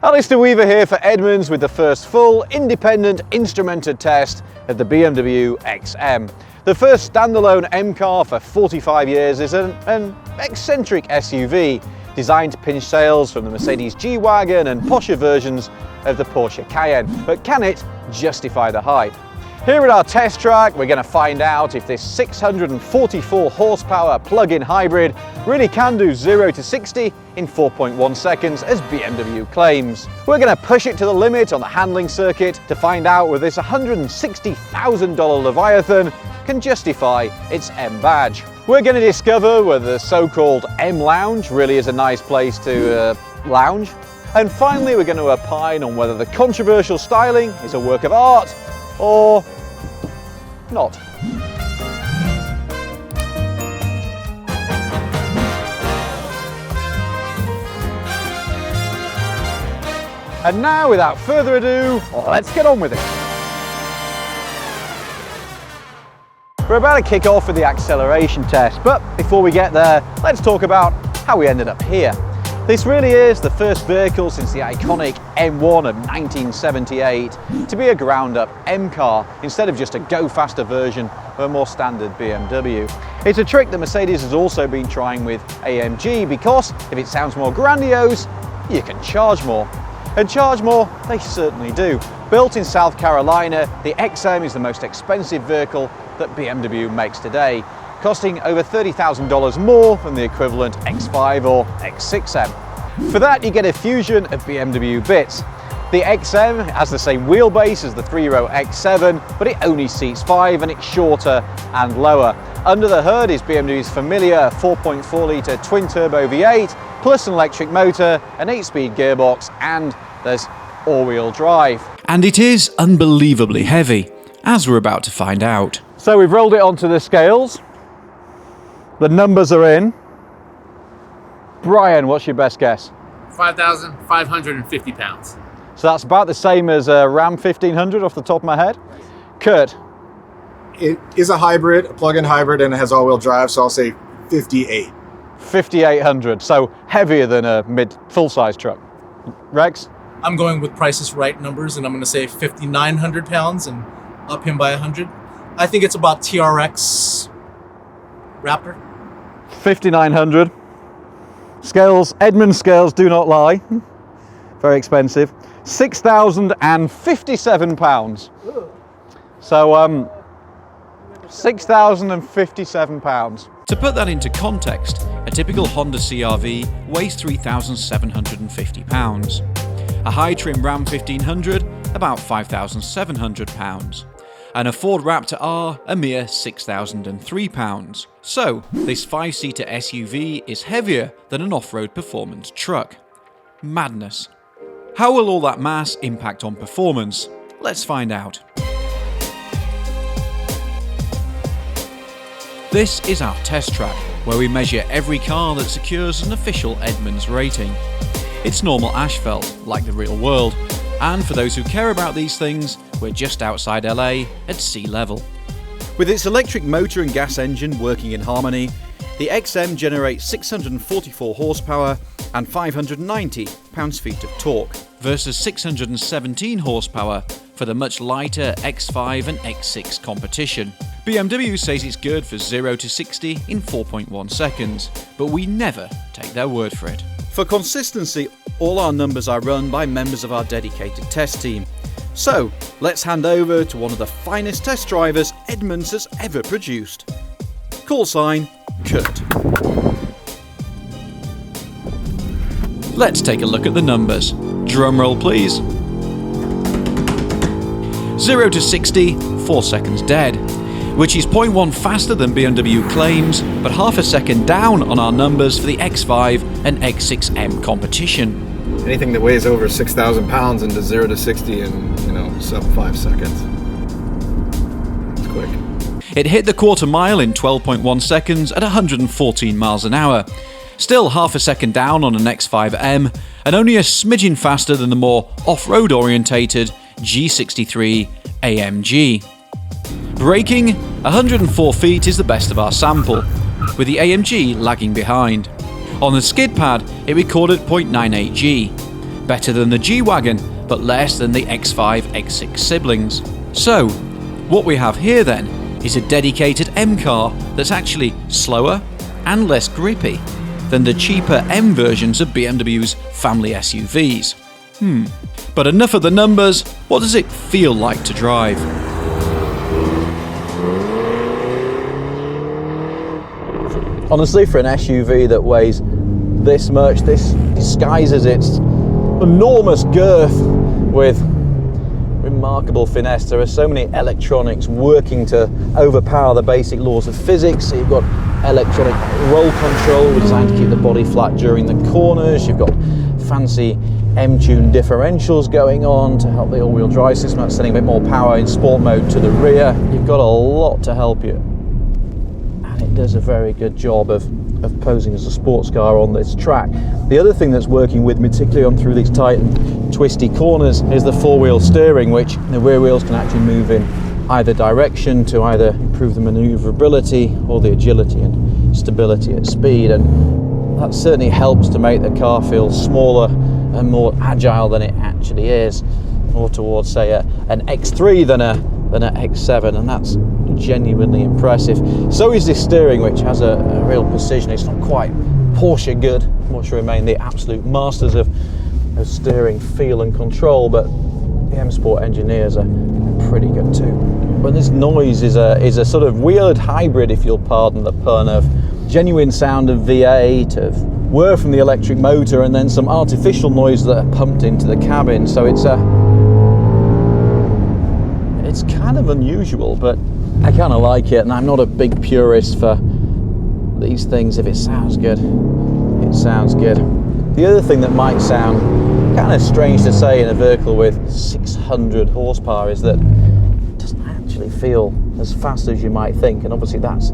Alistair Weaver here for Edmunds with the first full, independent, instrumented test of the BMW XM. The first standalone M car for 45 years is an eccentric SUV designed to pinch sales from the Mercedes G-Wagon and posher versions of the Porsche Cayenne. But can it justify the hype? Here at our test track, we're going to find out if this 644 horsepower plug-in hybrid really can do 0 to 60 in 4.1 seconds as BMW claims. We're going to push it to the limit on the handling circuit to find out whether this $160,000 Leviathan can justify its M badge. We're going to discover whether the so-called M Lounge really is a nice place to lounge. And finally, we're going to opine on whether the controversial styling is a work of art or not. And now, without further ado, let's get on with it. We're about to kick off with the acceleration test, but before we get there, let's talk about how we ended up here. This really is the first vehicle since the iconic M1 of 1978 to be a ground-up M car instead of just a go-faster version of a more standard BMW. It's a trick that Mercedes has also been trying with AMG because if it sounds more grandiose, you can charge more. And charge more, they certainly do. Built in South Carolina, the XM is the most expensive vehicle that BMW makes today, costing over $30,000 more than the equivalent X5 or X6M. For that, you get a fusion of BMW bits. The XM has the same wheelbase as the 3-row X7, but it only seats 5 and it's shorter and lower. Under the hood is BMW's familiar 4.4-litre twin-turbo V8, plus an electric motor, an 8-speed gearbox, and there's all-wheel drive. And it is unbelievably heavy, as we're about to find out. So we've rolled it onto the scales. The numbers are in. Brian, what's your best guess? 5,550 pounds. So that's about the same as a Ram 1500 off the top of my head. Kurt? It is a hybrid, a plug-in hybrid, and it has all-wheel drive, so I'll say 58. 5,800, so heavier than a full-size truck. Rex? I'm going with Price is Right numbers, and I'm going to say 5,900 pounds and up him by 100. I think it's about TRX Raptor. 5,900. Scales, Edmunds scales do not lie. Very expensive. 6,057 pounds. So, 6,057 pounds. To put that into context, a typical Honda CR-V weighs 3,750 pounds. A high-trim Ram 1500, about 5,700 pounds. And a Ford Raptor R, a mere 6,003 pounds. So, this 5-seater SUV is heavier than an off-road performance truck. Madness. How will all that mass impact on performance? Let's find out. This is our test track, where we measure every car that secures an official Edmunds rating. It's normal asphalt, like the real world, and for those who care about these things, we're just outside LA at sea level. With its electric motor and gas engine working in harmony, the XM generates 644 horsepower and 590 pounds-feet of torque, versus 617 horsepower for the much lighter X5 and X6 competition. BMW says it's good for 0 to 60 in 4.1 seconds, but we never take their word for it. For consistency, all our numbers are run by members of our dedicated test team. So, let's hand over to one of the finest test drivers Edmunds has ever produced. Call sign, Kurt. Let's take a look at the numbers. Drumroll please. 0 to 60, 4 seconds dead, which is 0.1 faster than BMW claims, but half a second down on our numbers for the X5 and X6M competition. Anything that weighs over 6,000 pounds and does 0 to 60 in, sub 5 seconds. It's quick. It hit the quarter mile in 12.1 seconds at 114 miles an hour. Still half a second down on an X5M, and only a smidgen faster than the more off-road orientated G63 AMG. Braking, 104 feet is the best of our sample, with the AMG lagging behind. On the skid pad, it recorded 0.98 G. better than the G-Wagon, but less than the X5, X6 siblings. So, what we have here then is a dedicated M car that's actually slower and less grippy than the cheaper M versions of BMW's family SUVs. But enough of the numbers, what does it feel like to drive? Honestly, for an SUV that weighs this much, this disguises its enormous girth with remarkable finesse. There are so many electronics working to overpower the basic laws of physics. So you've got electronic roll control designed to keep the body flat during the corners. You've got fancy M-tune differentials going on to help the all-wheel drive system. That's sending a bit more power in sport mode to the rear. You've got a lot to help you. And it does a very good job of posing as a sports car on this track. The other thing that's working with me, particularly on through these tight and twisty corners, is the four-wheel steering, which the rear wheels can actually move in either direction to either improve the maneuverability or the agility and stability at speed. And that certainly helps to make the car feel smaller and more agile than it actually is, more towards, say, an X3 than an X7, and that's genuinely impressive. So is this steering, which has a real precision. It's not quite Porsche good. Porsche remain the absolute masters of steering feel and control, but the M Sport engineers are pretty good too. But this noise is a sort of weird hybrid, if you'll pardon the pun, of genuine sound of V8, of whir from the electric motor, and then some artificial noise that are pumped into the cabin. So it's kind of unusual, but I kind of like it, and I'm not a big purist for these things. If it sounds good, it sounds good. The other thing that might sound kind of strange to say in a vehicle with 600 horsepower is that it doesn't actually feel as fast as you might think, and obviously that's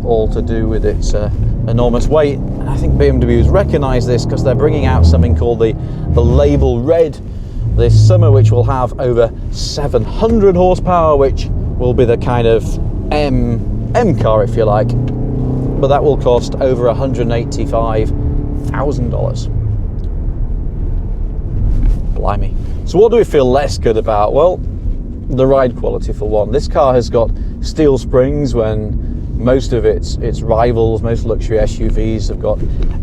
all to do with its enormous weight. And I think BMW has recognised this, because they're bringing out something called the Label Red this summer, which will have over 700 horsepower, which will be the kind of M car, if you like, but that will cost over $185,000. Blimey. So what do we feel less good about? Well, the ride quality for one. This car has got steel springs when most of its rivals, most luxury SUVs, have got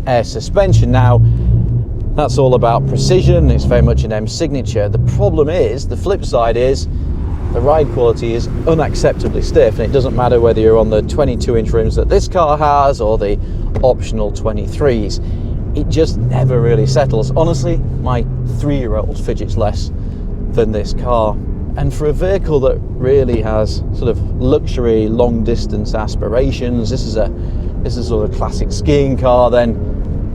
air suspension. Now, that's all about precision. It's very much an M signature. The problem is, the flip side is, the ride quality is unacceptably stiff, and it doesn't matter whether you're on the 22-inch rims that this car has or the optional 23s. It just never really settles. Honestly, my 3-year-old fidgets less than this car. And for a vehicle that really has sort of luxury, long-distance aspirations, this is sort of classic skiing car, then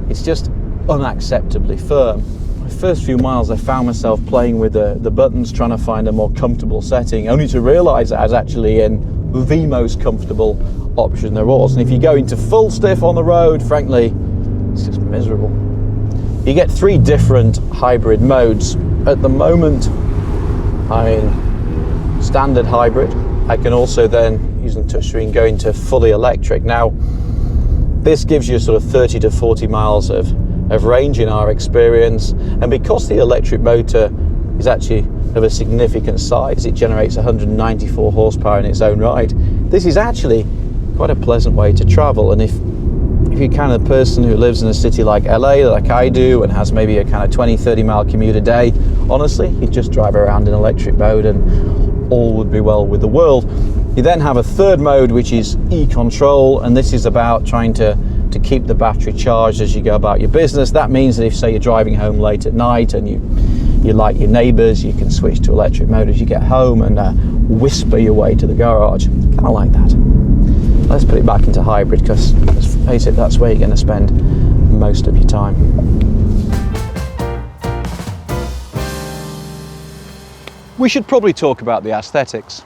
it's just unacceptably firm. My first few miles I found myself playing with the buttons, trying to find a more comfortable setting, only to realise that I was actually in the most comfortable option there was. And if you go into full stiff on the road, frankly, it's just miserable. You get 3 different hybrid modes. At the moment, I'm in standard hybrid. I can also then, using the touchscreen, go into fully electric. Now, this gives you sort of 30 to 40 miles of range in our experience, and because the electric motor is actually of a significant size, it generates 194 horsepower in its own right. This is actually quite a pleasant way to travel, and if you're kind of person who lives in a city like LA, like I do, and has maybe a kind of 20-30 mile commute a day, honestly, you just drive around in electric mode and all would be well with the world. You then have a third mode, which is e-control, and this is about trying to keep the battery charged as you go about your business. That means that if, say, you're driving home late at night and you like your neighbours, you can switch to electric mode as you get home and whisper your way to the garage. Kind of like that. Let's put it back into hybrid, because let's face it, that's where you're going to spend most of your time. We should probably talk about the aesthetics.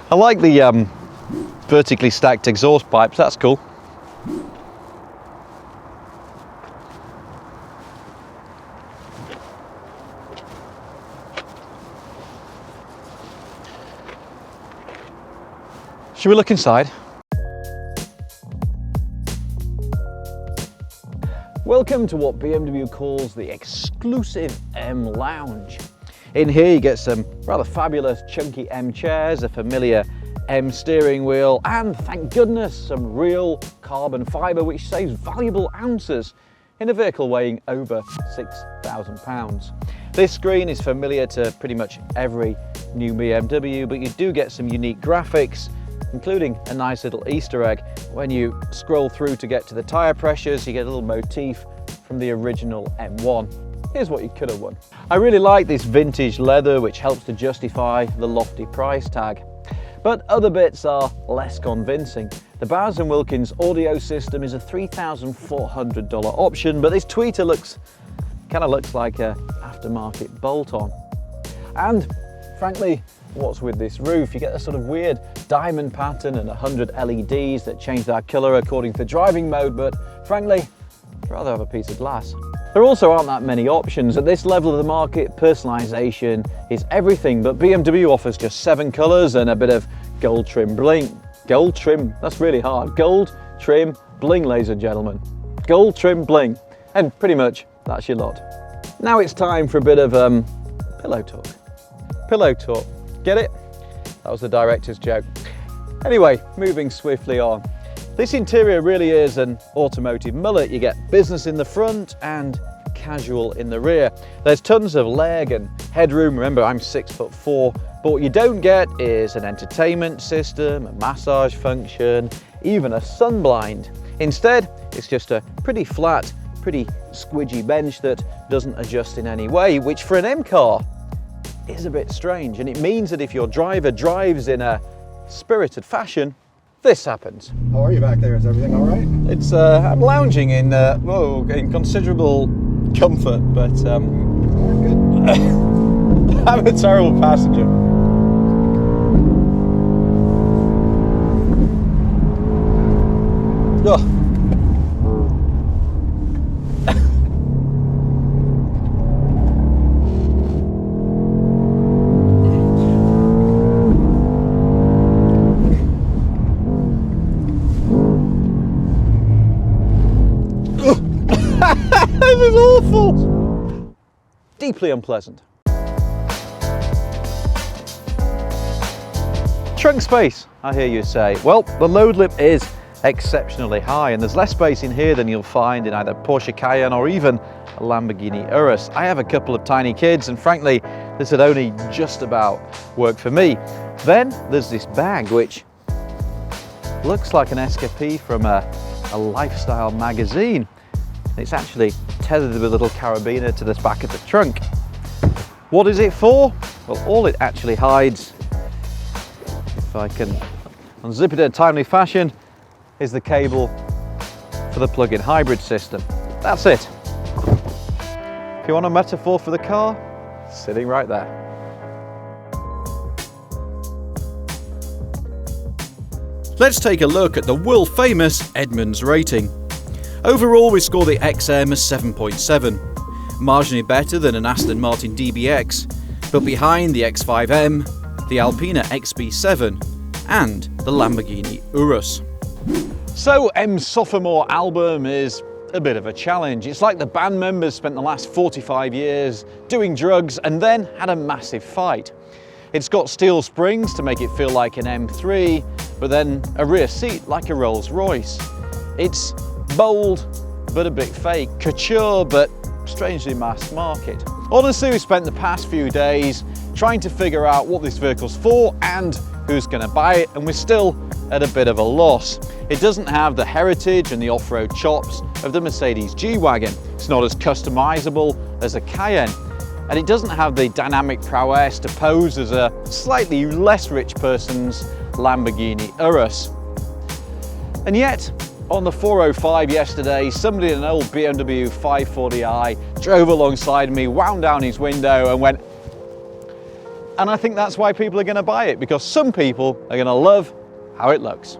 I like the vertically stacked exhaust pipes, that's cool. Should we look inside? Welcome to what BMW calls the exclusive M Lounge. In here you get some rather fabulous chunky M chairs, a familiar M steering wheel, and thank goodness some real carbon fibre which saves valuable ounces in a vehicle weighing over 6,000 pounds. This screen is familiar to pretty much every new BMW, but you do get some unique graphics, including a nice little Easter egg. When you scroll through to get to the tyre pressures, you get a little motif from the original M1. Here's what you could have won. I really like this vintage leather, which helps to justify the lofty price tag. But other bits are less convincing. The Bowers & Wilkins audio system is a $3,400 option, but this tweeter kind of looks like a aftermarket bolt-on. And frankly, what's with this roof? You get a sort of weird diamond pattern and 100 LEDs that change their colour according to driving mode, but frankly, I'd rather have a piece of glass. There also aren't that many options. At this level of the market, personalisation is everything, but BMW offers just 7 colours and a bit of gold trim bling. Gold trim, that's really hard. Gold trim bling, ladies and gentlemen. Gold trim bling. And pretty much, that's your lot. Now it's time for a bit of pillow talk. Pillow talk. Get it? That was the director's joke. Anyway, moving swiftly on. This interior really is an automotive mullet. You get business in the front and casual in the rear. There's tons of leg and headroom. Remember, I'm 6'4", but what you don't get is an entertainment system, a massage function, even a sunblind. Instead, it's just a pretty flat, pretty squidgy bench that doesn't adjust in any way, which for an M car is a bit strange. And it means that if your driver drives in a spirited fashion, this happens. How are you back there? Is everything all right? It's I'm lounging in in considerable comfort, but Good. I'm a terrible passenger. Oh. This is awful! Deeply unpleasant. Trunk space, I hear you say. Well, the load lip is exceptionally high and there's less space in here than you'll find in either Porsche Cayenne or even a Lamborghini Urus. I have a couple of tiny kids and frankly, this would only just about work for me. Then there's this bag which looks like an escapee from a lifestyle magazine. It's actually tethered with a little carabiner to the back of the trunk. What is it for? Well, all it actually hides, if I can unzip it in a timely fashion, is the cable for the plug-in hybrid system. That's it. If you want a metaphor for the car, it's sitting right there. Let's take a look at the world-famous Edmunds rating. Overall, we score the XM as 7.7, marginally better than an Aston Martin DBX, but behind the X5M, the Alpina XB7, and the Lamborghini Urus. So M's sophomore album is a bit of a challenge. It's like the band members spent the last 45 years doing drugs and then had a massive fight. It's got steel springs to make it feel like an M3, but then a rear seat like a Rolls Royce. It's bold, but a bit fake. Couture, but strangely mass market. Honestly, we spent the past few days trying to figure out what this vehicle's for and who's going to buy it, and we're still at a bit of a loss. It doesn't have the heritage and the off-road chops of the Mercedes G-Wagon. It's not as customizable as a Cayenne, and it doesn't have the dynamic prowess to pose as a slightly less rich person's Lamborghini Urus. And yet, on the 405 yesterday, somebody in an old BMW 540i drove alongside me, wound down his window and went, And I think that's why people are going to buy it, because some people are going to love how it looks.